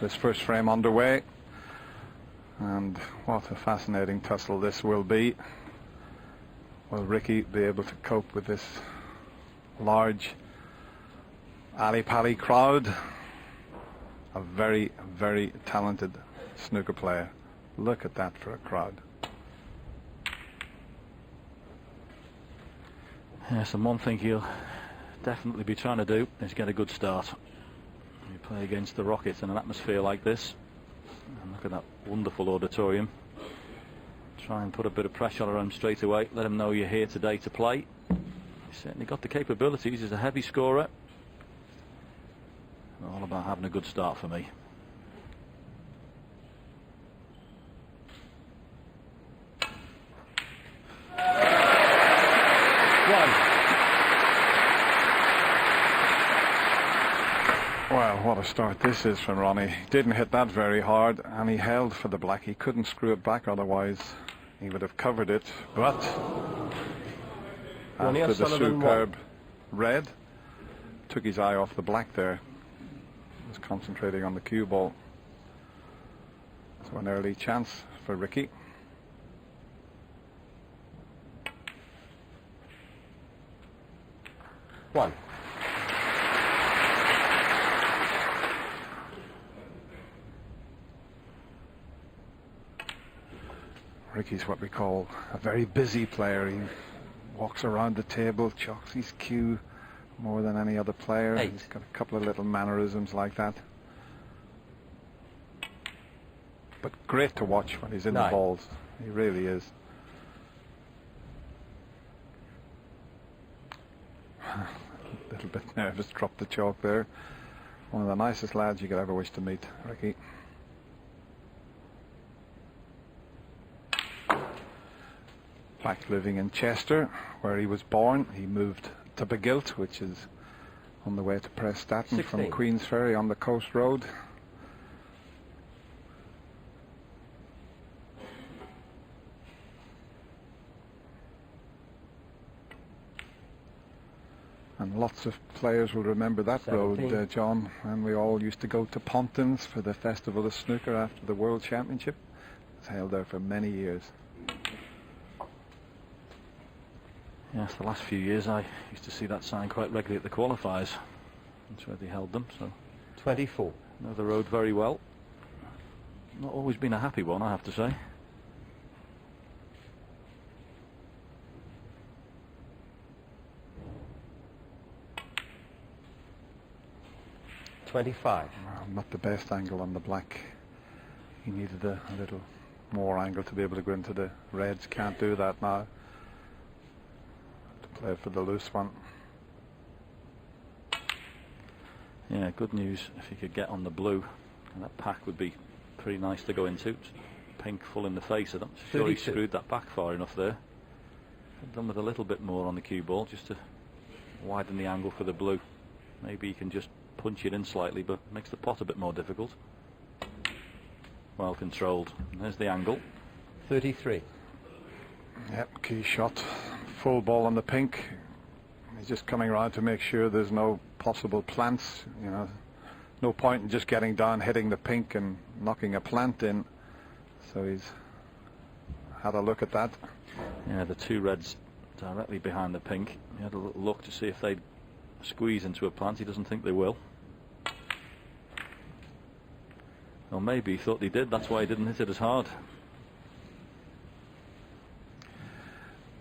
this first frame underway. And what a fascinating tussle this will be. Will Ricky be able to cope with this large alley-pally crowd? A very, very talented snooker player. Look at that for a crowd. Yes, and one thing he'll definitely be trying to do is get a good start. You play against the Rockets in an atmosphere like this, and look at that wonderful auditorium. Try and put a bit of pressure on him straight away. Let him know you're here today to play. He's certainly got the capabilities. He's a heavy scorer. All about having a good start for me. Well, what a start this is from Ronnie. Didn't hit that very hard, and he held for the black. He couldn't screw it back, otherwise he would have covered it. But Ronnie after the Sullivan superb red, took his eye off the black there. Was concentrating on the cue ball. So an early chance for Ricky. One. Ricky's what we call a very busy player. He walks around the table, chalks his cue more than any other player. Eight. He's got a couple of little mannerisms like that. But great to watch when he's in Nine. the balls. He really is. A little bit nervous, dropped the chalk there. One of the nicest lads you could ever wish to meet, Ricky. Back living in Chester, where he was born. He moved to Begilt, which is on the way to Prestatyn from 16. Queensferry on the Coast Road. And lots of players will remember that 17. road, John. And we all used to go to Pontins for the Festival of Snooker after the World Championship. It was held there for many years. Yes, the last few years I used to see that sign quite regularly at the qualifiers. That's where they held them, so 24. know the road very well. Not always been a happy one, I have to say. $25. Well, not the best angle on the black. He needed a little more angle to be able to go into the reds. Can't do that now. To play for the loose one. Yeah, good news if he could get on the blue. And that pack would be pretty nice to go into. Pink full in the face. I'm not sure he 32. screwed that back far enough there. Done with a little bit more on the cue ball just to widen the angle for the blue. Maybe he can just punch it in slightly, but makes the pot a bit more difficult. Well controlled. And there's the angle. 33. Yep, key shot. Full ball on the pink. He's just coming around to make sure there's no possible plants. You know, no point in just getting down, hitting the pink and knocking a plant in. So he's had a look at that. Yeah, the two reds directly behind the pink. He had a little look to see if they'd squeeze into a plant. He doesn't think they will. Well, maybe he thought they did. That's why he didn't hit it as hard.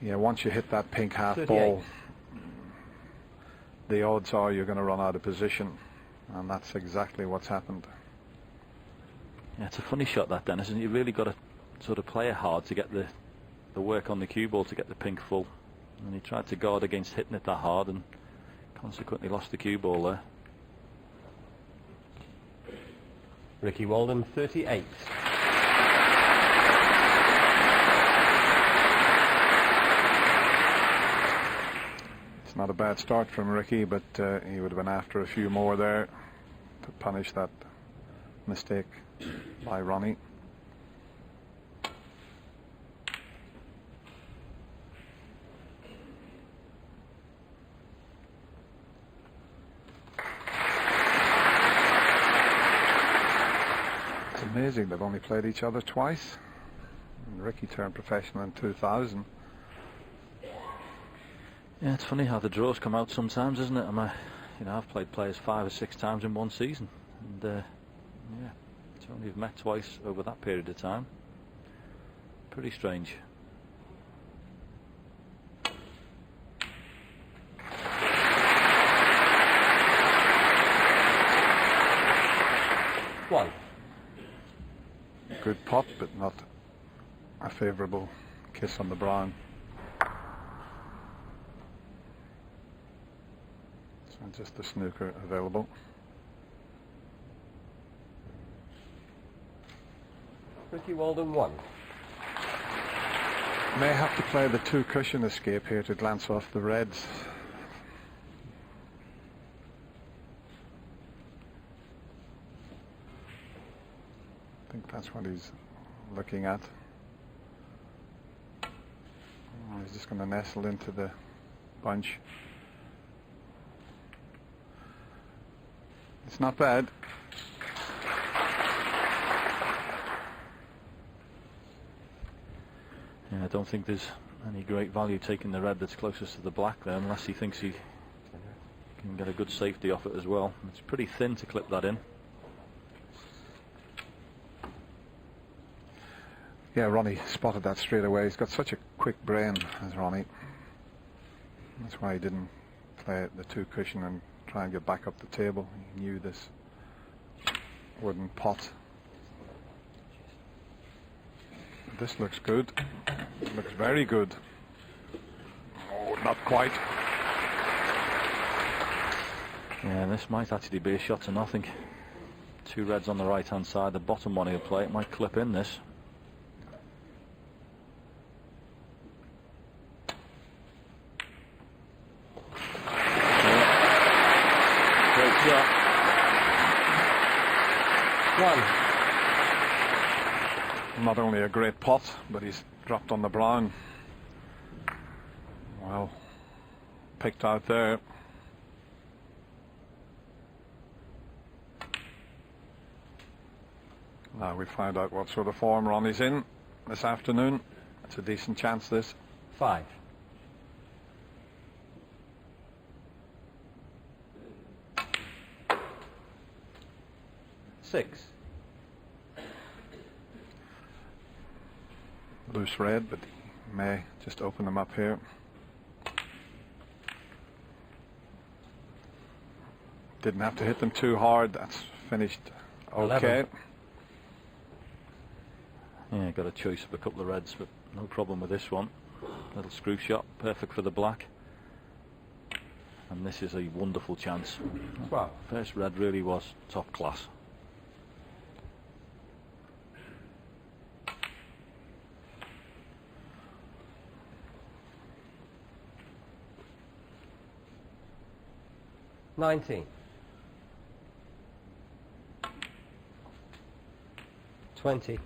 Yeah, once you hit that pink half 38. ball, the odds are you're going to run out of position, and that's exactly what's happened. Yeah, it's a funny shot that, Dennis, and you really got to sort of play it hard to get the work on the cue ball to get the pink full. And he tried to guard against hitting it that hard and consequently lost the cue ball there. Ricky Walden, 38. It's not a bad start from Ricky, but he would have been after a few more there to punish that mistake by Ronnie. amazing, they've only played each other twice. And Ricky turned professional in 2000. Yeah, it's funny how the draws come out sometimes, isn't it? I've played players 5 or 6 times in one season, and yeah, it's only have met twice over that period of time. Pretty strange. One. Good pot, but not a favourable kiss on the brown. So just the snooker available. Ricky Walden 1. May have to play the 2 cushion escape here to glance off the reds. I think that's what he's looking at. Oh, he's just going to nestle into the bunch. It's not bad. Yeah, I don't think there's any great value taking the red that's closest to the black there, unless he thinks he can get a good safety off it as well. It's pretty thin to clip that in. Yeah, Ronnie spotted that straight away. He's got such a quick brain, as Ronnie. That's why he didn't play the 2 cushion and try and get back up the table. He knew this wooden pot. This looks good. It looks very good. Oh, not quite. Yeah, this might actually be a shot to nothing. 2 reds on the right hand side. The bottom one he'll play, it might clip in this. Great shot. 1. Not only a great pot, but he's dropped on the brown. Well, picked out there. Now we find out what sort of form Ronnie's in this afternoon. It's a decent chance, this. 5. 6. Loose red, but he may just open them up here. Didn't have to hit them too hard. That's finished okay. 11. Yeah, got a choice of a couple of reds, but no problem with this one. Little screw shot, perfect for the black. And this is a wonderful chance. 12. First red really was top class. $19. 20.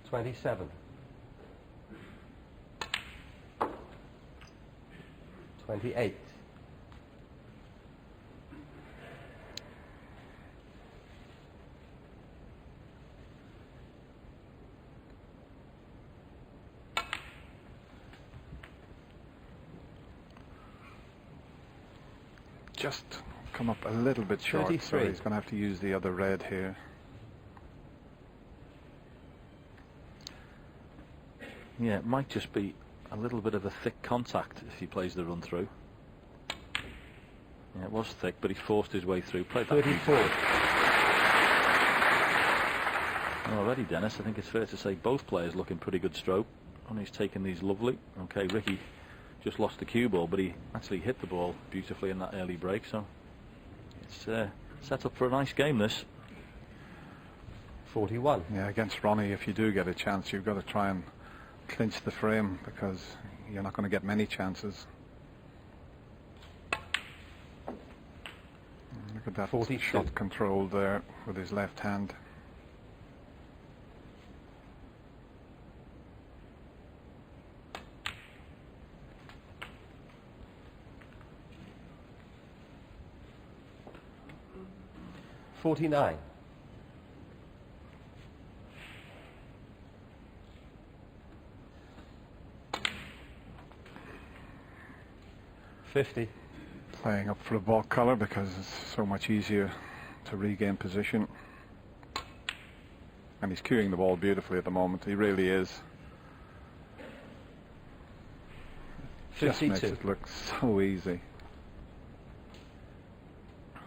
27. 28. 'Just come up a little bit short, so 33. he's going to have to use the other red here. Yeah, it might just be a little bit of a thick contact if he plays the run through. Yeah, it was thick, but he forced his way through. Played that 34. Already, Dennis, I think it's fair to say both players looking pretty good stroke. Ronnie's taken these lovely. Okay, Ricky just lost the cue ball, but he actually hit the ball beautifully in that early break, so it's set up for a nice game, this. 41. Yeah, against Ronnie, if you do get a chance, you've got to try and clinch the frame, because you're not going to get many chances. Look at that 42. shot control there with his left hand. 49. 50. Playing up for a ball colour because it's so much easier to regain position. And he's cueing the ball beautifully at the moment. He really is. Just 52. makes it look so easy.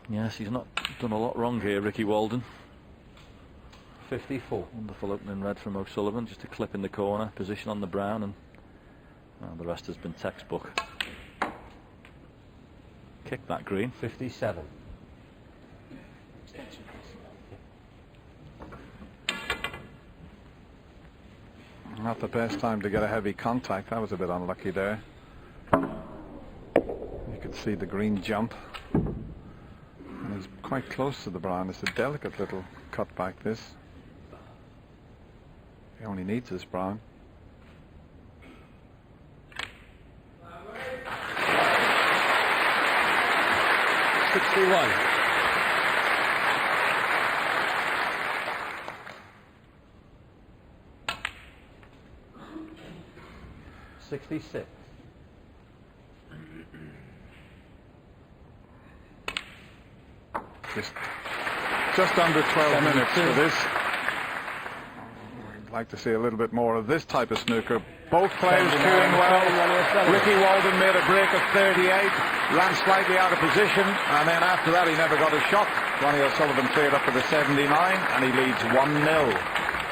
Yes, he's not done a lot wrong here, Ricky Walden. 54. Wonderful opening red from O'Sullivan, just a clip in the corner, position on the brown, and well, the rest has been textbook. Kick that green. 57. Not the best time to get a heavy contact. That was a bit unlucky there. You could see the green jump. And he's quite close to the brown. It's a delicate little cut back, this. He only needs this brown. $61. $66. Just under 12 minutes for this. I'd like to see a little bit more of this type of snooker. Both players doing well. Ricky Walden made a break of 38, ran slightly out of position, and then after that he never got a shot. Ronnie O'Sullivan cleared up for the 79, and he leads 1-0.